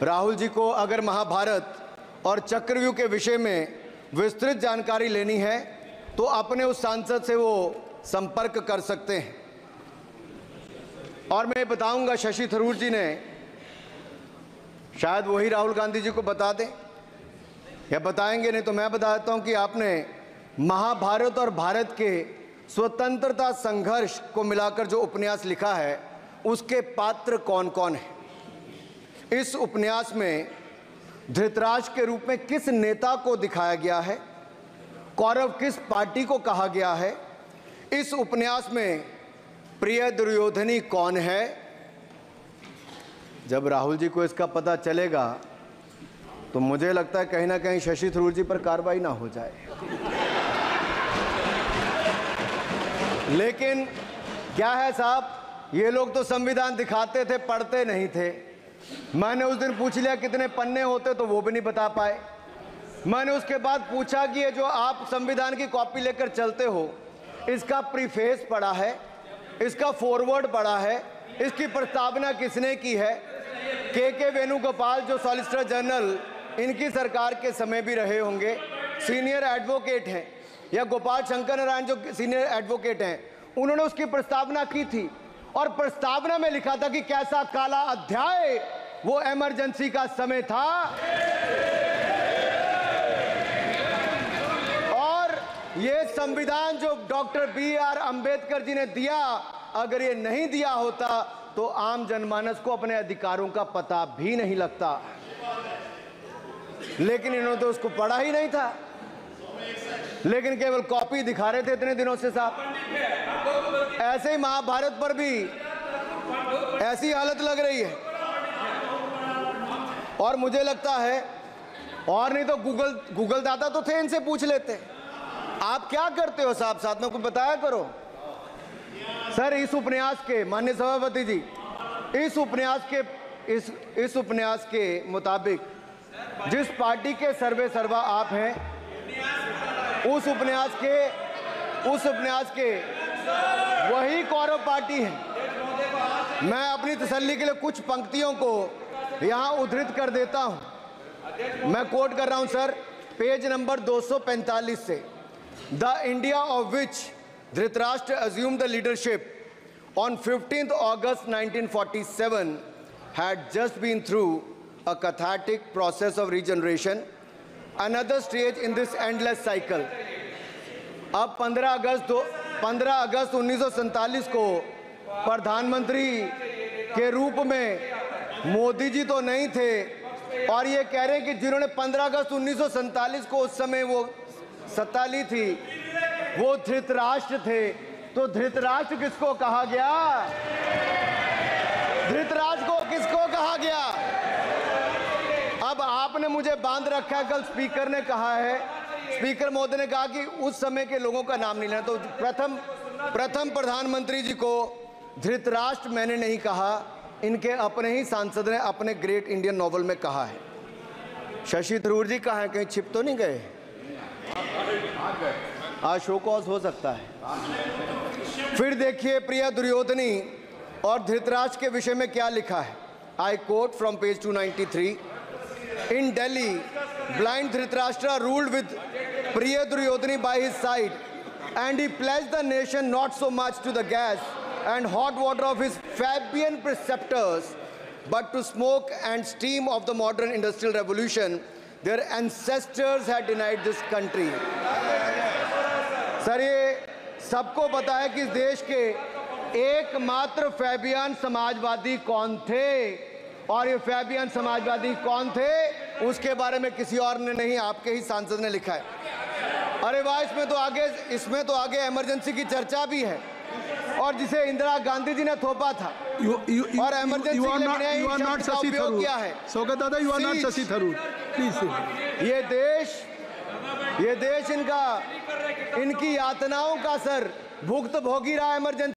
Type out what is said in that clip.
राहुल जी को अगर महाभारत और चक्रव्यूह के विषय में विस्तृत जानकारी लेनी है तो अपने उस सांसद से वो संपर्क कर सकते हैं। और मैं बताऊंगा, शशि थरूर जी ने शायद वही राहुल गांधी जी को बता दें या बताएंगे, नहीं तो मैं बता देता हूं कि आपने महाभारत और भारत के स्वतंत्रता संघर्ष को मिलाकर जो उपन्यास लिखा है उसके पात्र कौन कौन हैं। इस उपन्यास में धृतराष्ट्र के रूप में किस नेता को दिखाया गया है, कौरव किस पार्टी को कहा गया है, इस उपन्यास में प्रिय दुर्योधनी कौन है। जब राहुल जी को इसका पता चलेगा तो मुझे लगता है कहीं ना कहीं शशि थरूर जी पर कार्रवाई ना हो जाए। लेकिन क्या है साहब, ये लोग तो संविधान दिखाते थे, पढ़ते नहीं थे। मैंने उस दिन पूछ लिया कितने पन्ने होते, तो वो भी नहीं बता पाए। मैंने उसके बाद पूछा कि ये जो आप संविधान की कॉपी लेकर चलते हो, इसका प्रीफेस पढ़ा है, इसका फॉरवर्ड पढ़ा है, इसकी प्रस्तावना किसने की है। के वेणुगोपाल जो सॉलिसिटर जनरल इनकी सरकार के समय भी रहे होंगे, सीनियर एडवोकेट हैं, या गोपाल शंकर नारायण जो सीनियर एडवोकेट हैं, उन्होंने उसकी प्रस्तावना की थी और प्रस्तावना में लिखा था कि कैसा काला अध्याय वो इमरजेंसी का समय था। और ये संविधान जो डॉक्टर BR अंबेडकर जी ने दिया, अगर ये नहीं दिया होता तो आम जनमानस को अपने अधिकारों का पता भी नहीं लगता। लेकिन इन्होंने तो उसको पढ़ा ही नहीं था, लेकिन केवल कॉपी दिखा रहे थे इतने दिनों से साहब। ऐसे ही महाभारत पर भी ऐसी हालत लग रही है। और मुझे लगता है, और नहीं तो गूगल दादा तो थे, इनसे पूछ लेते। आप क्या करते हो साहब, साथ में कुछ बताया करो। सर, इस उपन्यास के, माननीय सभापति जी, इस उपन्यास के मुताबिक जिस पार्टी के सर्वे सर्वा आप हैं, उस उपन्यास के वही कौरव पार्टी है। मैं अपनी तसल्ली के लिए कुछ पंक्तियों को यहां उद्धृत कर देता हूं। मैं कोट कर रहा हूं सर, पेज नंबर 245 से। The India of which Dhritarashtra assumed the leadership on 15th August 1947 had just been through a cathartic process of regeneration, another stage in this endless cycle. अब 15 अगस्त 1947 को प्रधानमंत्री के रूप में मोदी जी तो नहीं थे, और ये कह रहे हैं कि जिन्होंने 15 अगस्त 1947 को उस समय वो सत्ता ली थी वो धृतराष्ट्र थे। तो धृतराष्ट्र किसको कहा गया? धृतराष्ट्र को किसको कहा गया? अब आपने मुझे बांध रखा है। कल स्पीकर ने कहा है, स्पीकर महोदय ने कहा कि उस समय के लोगों का नाम नहीं लेना। तो प्रथम प्रधानमंत्री जी को धृतराष्ट्र मैंने नहीं कहा, इनके अपने ही सांसद ने अपने ग्रेट इंडियन नॉवल में कहा है। शशि थरूर जी कहाँ हैं, कहीं छिप तो नहीं गए? आज शो कॉज हो सकता है। फिर देखिए प्रिय दुर्योधनी और धृतराष्ट्र के विषय में क्या लिखा है। I quote from page 293। In Delhi, blind Dhritarashtra ruled with प्रिय Duryodhana by his side, and he pledged the nation not so much to the gas and hot water of his Fabian preceptors, but to smoke and steam of the modern industrial revolution their ancestors had denied this country. Sir, ये सबको पता है कि इस देश के एकमात्र Fabian Samajwadi कौन थे, और ये फैबियन समाजवादी कौन थे उसके बारे में किसी और ने नहीं, आपके ही सांसद ने लिखा है। अरे वाह, इसमें तो आगे इमरजेंसी की चर्चा भी है, और जिसे इंदिरा गांधी जी ने थोपा था। और इमरजेंसी के लिए उपयोग किया है। स्वागत दादा, you are not Shashi Tharoor, please. ये देश इनकी यातनाओं का सर भुगत भोगी रहा है इमरजेंसी